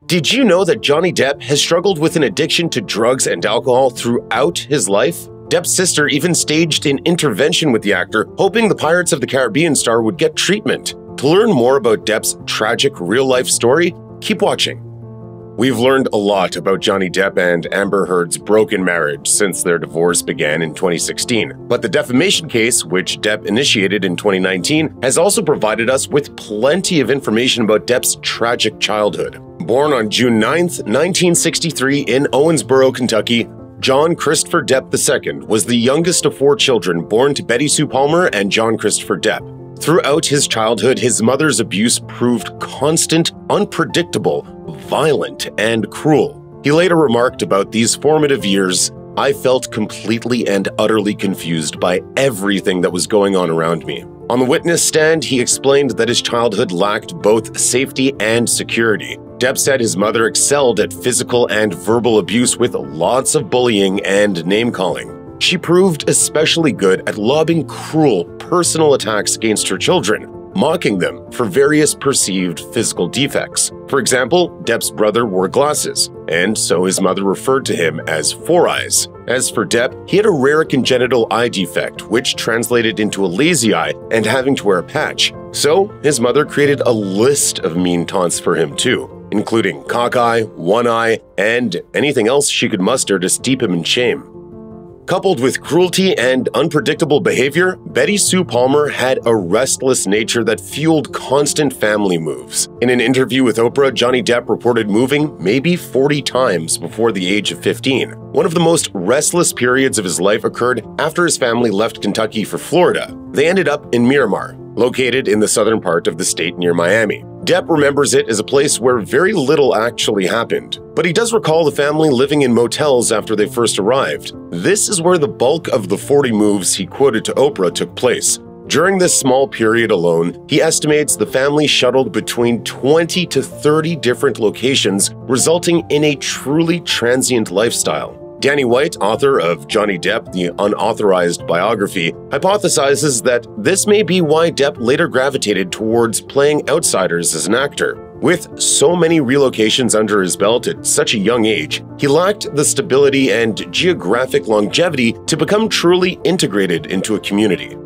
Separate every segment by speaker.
Speaker 1: Did you know that Johnny Depp has struggled with an addiction to drugs and alcohol throughout his life? Depp's sister even staged an intervention with the actor, hoping the Pirates of the Caribbean star would get treatment. To learn more about Depp's tragic real-life story, keep watching. We've learned a lot about Johnny Depp and Amber Heard's broken marriage since their divorce began in 2016. But the defamation case, which Depp initiated in 2019, has also provided us with plenty of information about Depp's tragic childhood. Born on June 9, 1963 in Owensboro, Kentucky, John Christopher Depp II was the youngest of 4 children born to Betty Sue Palmer and John Christopher Depp. Throughout his childhood, his mother's abuse proved constant, unpredictable, violent, and cruel. He later remarked about these formative years, "I felt completely and utterly confused by everything that was going on around me." On the witness stand, he explained that his childhood lacked both safety and security. Depp said his mother excelled at physical and verbal abuse with lots of bullying and name-calling. She proved especially good at lobbing cruel, personal attacks against her children, mocking them for various perceived physical defects. For example, Depp's brother wore glasses, and so his mother referred to him as Four Eyes. As for Depp, he had a rare congenital eye defect, which translated into a lazy eye and having to wear a patch. So his mother created a list of mean taunts for him too, including cockeye, one eye, and anything else she could muster to steep him in shame. Coupled with cruelty and unpredictable behavior, Betty Sue Palmer had a restless nature that fueled constant family moves. In an interview with Oprah, Johnny Depp reported moving maybe 40 times before the age of 15. One of the most restless periods of his life occurred after his family left Kentucky for Florida. They ended up in Miramar, located in the southern part of the state near Miami. Depp remembers it as a place where very little actually happened, but he does recall the family living in motels after they first arrived. This is where the bulk of the 40 moves he quoted to Oprah took place. During this small period alone, he estimates the family shuttled between 20 to 30 different locations, resulting in a truly transient lifestyle. Danny White, author of Johnny Depp, the unauthorized biography, hypothesizes that this may be why Depp later gravitated towards playing outsiders as an actor. With so many relocations under his belt at such a young age, he lacked the stability and geographic longevity to become truly integrated into a community.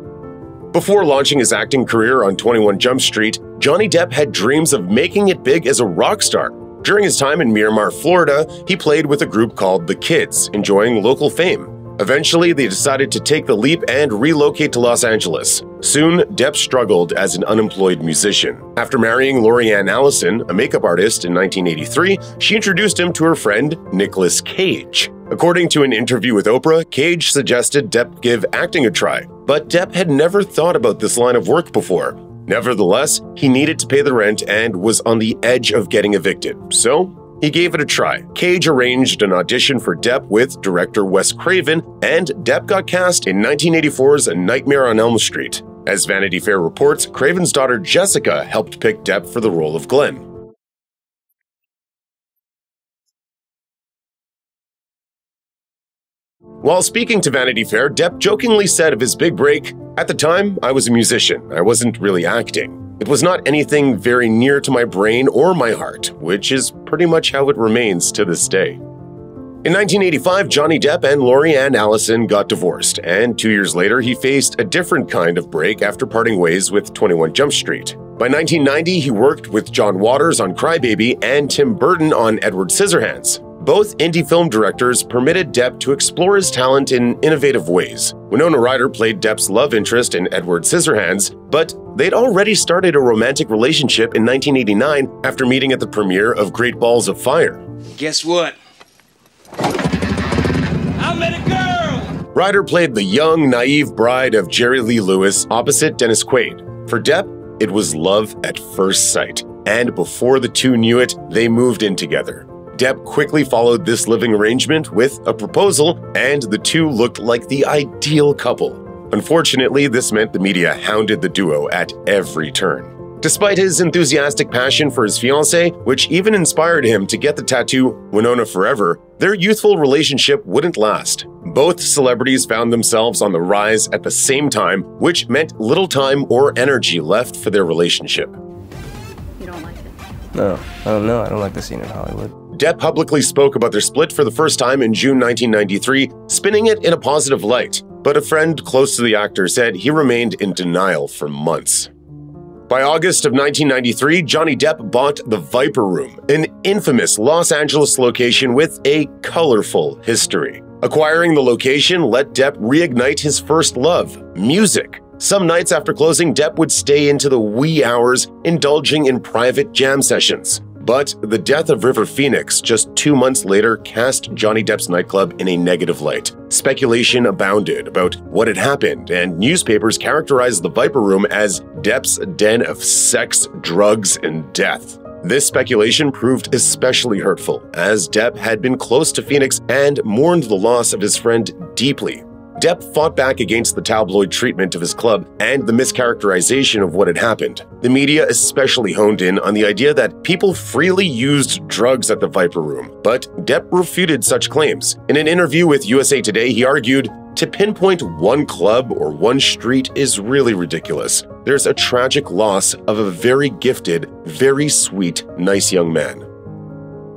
Speaker 1: Before launching his acting career on 21 Jump Street, Johnny Depp had dreams of making it big as a rock star. During his time in Miramar, Florida, he played with a group called The Kids, enjoying local fame. Eventually, they decided to take the leap and relocate to Los Angeles. Soon, Depp struggled as an unemployed musician. After marrying Lori-Ann Allison, a makeup artist, in 1983, she introduced him to her friend, Nicolas Cage. According to an interview with Oprah, Cage suggested Depp give acting a try, but Depp had never thought about this line of work before. Nevertheless, he needed to pay the rent and was on the edge of getting evicted, so he gave it a try. Cage arranged an audition for Depp with director Wes Craven, and Depp got cast in 1984's A Nightmare on Elm Street. As Vanity Fair reports, Craven's daughter Jessica helped pick Depp for the role of Glenn. While speaking to Vanity Fair, Depp jokingly said of his big break, "At the time, I was a musician. I wasn't really acting. It was not anything very near to my brain or my heart," which is pretty much how it remains to this day. In 1985, Johnny Depp and Lori-Ann Allison got divorced, and 2 years later, he faced a different kind of break after parting ways with 21 Jump Street. By 1990, he worked with John Waters on Crybaby and Tim Burton on Edward Scissorhands. Both indie film directors permitted Depp to explore his talent in innovative ways. Winona Ryder played Depp's love interest in Edward Scissorhands, but they'd already started a romantic relationship in 1989 after meeting at the premiere of Great Balls of Fire.
Speaker 2: Guess what? I met a girl!
Speaker 1: Ryder played the young, naive bride of Jerry Lee Lewis opposite Dennis Quaid. For Depp, it was love at first sight, and before the two knew it, they moved in together. Depp quickly followed this living arrangement with a proposal, and the two looked like the ideal couple. Unfortunately, this meant the media hounded the duo at every turn. Despite his enthusiastic passion for his fiancée, which even inspired him to get the tattoo Winona Forever, their youthful relationship wouldn't last. Both celebrities found themselves on the rise at the same time, which meant little time or energy left for their relationship.
Speaker 3: You don't like it? No, I don't know. I don't like the scene in Hollywood.
Speaker 1: Depp publicly spoke about their split for the first time in June 1993, spinning it in a positive light. But a friend close to the actor said he remained in denial for months. By August of 1993, Johnny Depp bought the Viper Room, an infamous Los Angeles location with a colorful history. Acquiring the location let Depp reignite his first love, music. Some nights after closing, Depp would stay into the wee hours, indulging in private jam sessions. But the death of River Phoenix just 2 months later cast Johnny Depp's nightclub in a negative light. Speculation abounded about what had happened, and newspapers characterized the Viper Room as Depp's den of sex, drugs, and death. This speculation proved especially hurtful, as Depp had been close to Phoenix and mourned the loss of his friend deeply. Depp fought back against the tabloid treatment of his club and the mischaracterization of what had happened. The media especially honed in on the idea that people freely used drugs at the Viper Room, but Depp refuted such claims. In an interview with USA Today, he argued, "To pinpoint one club or one street is really ridiculous. There's a tragic loss of a very gifted, very sweet, nice young man."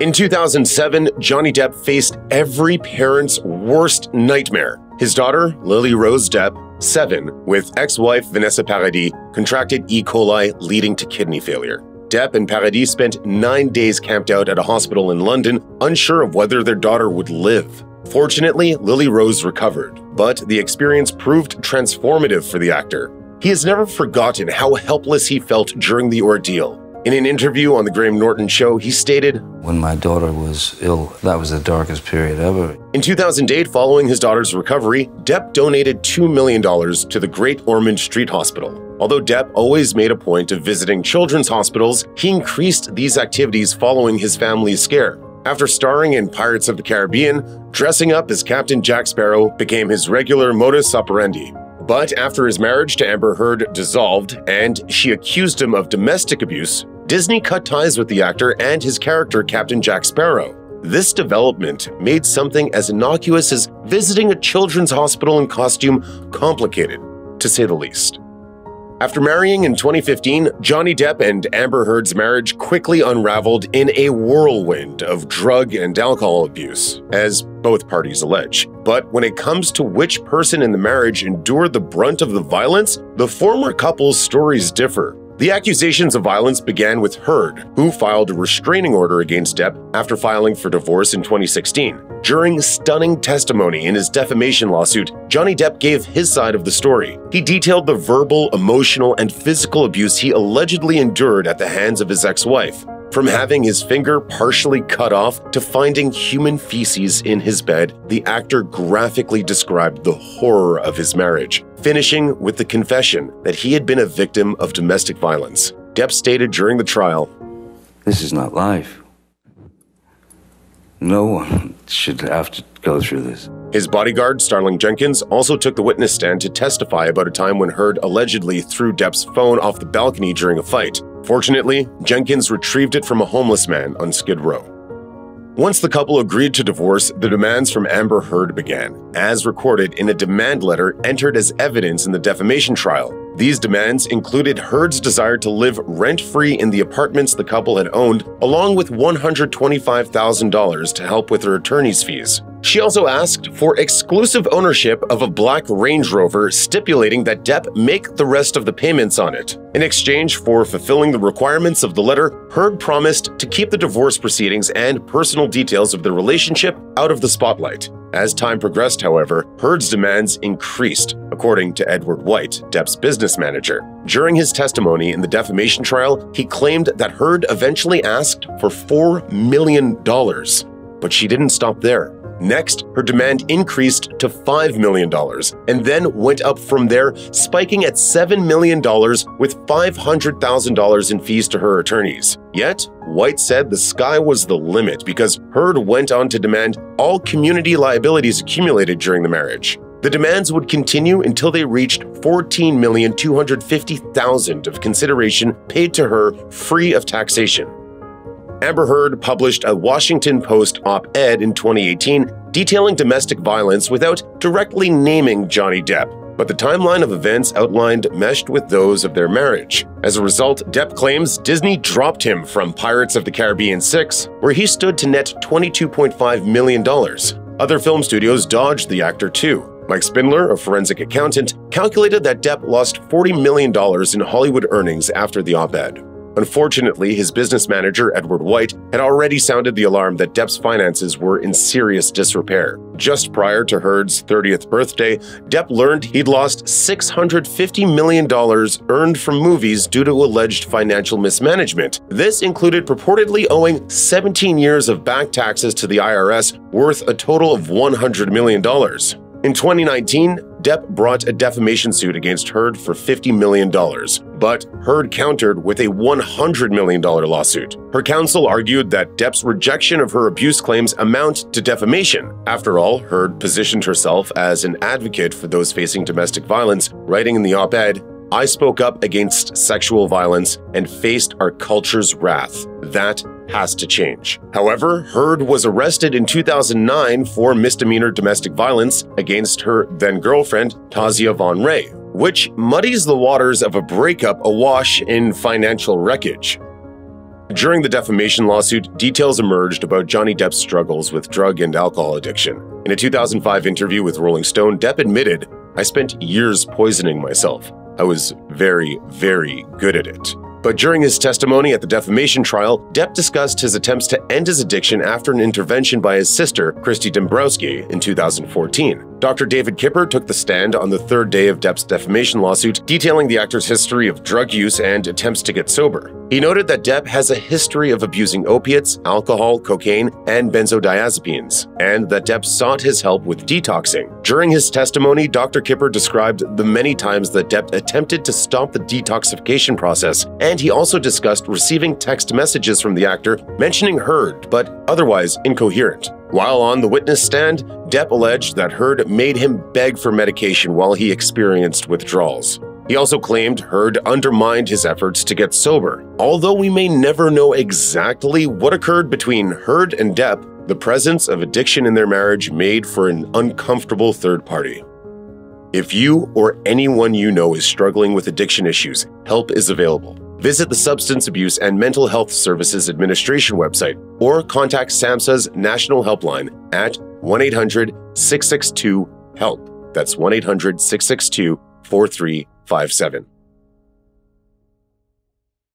Speaker 1: In 2007, Johnny Depp faced every parent's worst nightmare. His daughter, Lily Rose Depp, 7, with ex-wife Vanessa Paradis, contracted E. coli, leading to kidney failure. Depp and Paradis spent 9 days camped out at a hospital in London, unsure of whether their daughter would live. Fortunately, Lily Rose recovered, but the experience proved transformative for the actor. He has never forgotten how helpless he felt during the ordeal. In an interview on The Graham Norton Show, he stated,
Speaker 4: "When my daughter was ill, that was the darkest period ever."
Speaker 1: In 2008, following his daughter's recovery, Depp donated $2 million to the Great Ormond Street Hospital. Although Depp always made a point of visiting children's hospitals, he increased these activities following his family's scare. After starring in Pirates of the Caribbean, dressing up as Captain Jack Sparrow became his regular modus operandi. But after his marriage to Amber Heard dissolved and she accused him of domestic abuse, Disney cut ties with the actor and his character Captain Jack Sparrow. This development made something as innocuous as visiting a children's hospital in costume complicated, to say the least. After marrying in 2015, Johnny Depp and Amber Heard's marriage quickly unraveled in a whirlwind of drug and alcohol abuse, as both parties allege. But when it comes to which person in the marriage endured the brunt of the violence, the former couple's stories differ. The accusations of violence began with Heard, who filed a restraining order against Depp after filing for divorce in 2016. During stunning testimony in his defamation lawsuit, Johnny Depp gave his side of the story. He detailed the verbal, emotional, and physical abuse he allegedly endured at the hands of his ex-wife. From having his finger partially cut off to finding human feces in his bed, the actor graphically described the horror of his marriage, finishing with the confession that he had been a victim of domestic violence. Depp stated during the trial,
Speaker 4: "This is not life. No one should have to go through this."
Speaker 1: His bodyguard, Starling Jenkins, also took the witness stand to testify about a time when Heard allegedly threw Depp's phone off the balcony during a fight. Fortunately, Jenkins retrieved it from a homeless man on Skid Row. Once the couple agreed to divorce, the demands from Amber Heard began, as recorded in a demand letter entered as evidence in the defamation trial. These demands included Heard's desire to live rent-free in the apartments the couple had owned, along with $125,000 to help with her attorney's fees. She also asked for exclusive ownership of a black Range Rover, stipulating that Depp make the rest of the payments on it. In exchange for fulfilling the requirements of the letter, Heard promised to keep the divorce proceedings and personal details of their relationship out of the spotlight. As time progressed, however, Heard's demands increased, according to Edward White, Depp's business manager. During his testimony in the defamation trial, he claimed that Heard eventually asked for $4 million. But she didn't stop there. Next, her demand increased to $5 million, and then went up from there, spiking at $7 million with $500,000 in fees to her attorneys. Yet, White said the sky was the limit because Heard went on to demand all community liabilities accumulated during the marriage. The demands would continue until they reached $14,250,000 of consideration paid to her free of taxation. Amber Heard published a Washington Post op-ed in 2018 detailing domestic violence without directly naming Johnny Depp. but the timeline of events outlined meshed with those of their marriage. As a result, Depp claims Disney dropped him from Pirates of the Caribbean 6, where he stood to net $22.5 million. Other film studios dodged the actor too. Mike Spindler, a forensic accountant, calculated that Depp lost $40 million in Hollywood earnings after the op-ed. Unfortunately, his business manager, Edward White, had already sounded the alarm that Depp's finances were in serious disrepair. Just prior to Heard's 30th birthday, Depp learned he'd lost $650 million earned from movies due to alleged financial mismanagement. This included purportedly owing 17 years of back taxes to the IRS worth a total of $100 million. In 2019, Depp brought a defamation suit against Heard for $50 million, but Heard countered with a $100 million lawsuit. Her counsel argued that Depp's rejection of her abuse claims amount to defamation. After all, Heard positioned herself as an advocate for those facing domestic violence, writing in the op-ed, "I spoke up against sexual violence and faced our culture's wrath. That has to change." However, Heard was arrested in 2009 for misdemeanor domestic violence against her then-girlfriend, Tasia Von Ray, which muddies the waters of a breakup awash in financial wreckage. During the defamation lawsuit, details emerged about Johnny Depp's struggles with drug and alcohol addiction. In a 2005 interview with Rolling Stone, Depp admitted, "I spent years poisoning myself. I was very, very good at it." But during his testimony at the defamation trial, Depp discussed his attempts to end his addiction after an intervention by his sister, Christy Dombrowski, in 2014. Dr. David Kipper took the stand on the third day of Depp's defamation lawsuit, detailing the actor's history of drug use and attempts to get sober. He noted that Depp has a history of abusing opiates, alcohol, cocaine, and benzodiazepines, and that Depp sought his help with detoxing. During his testimony, Dr. Kipper described the many times that Depp attempted to stop the detoxification process, and he also discussed receiving text messages from the actor mentioning Heard, but otherwise incoherent. While on the witness stand, Depp alleged that Heard made him beg for medication while he experienced withdrawals. He also claimed Heard undermined his efforts to get sober. Although we may never know exactly what occurred between Heard and Depp, the presence of addiction in their marriage made for an uncomfortable third party. If you or anyone you know is struggling with addiction issues, help is available. Visit the Substance Abuse and Mental Health Services Administration website or contact SAMHSA's National Helpline at 1-800-662-HELP. That's 1-800-662-4357.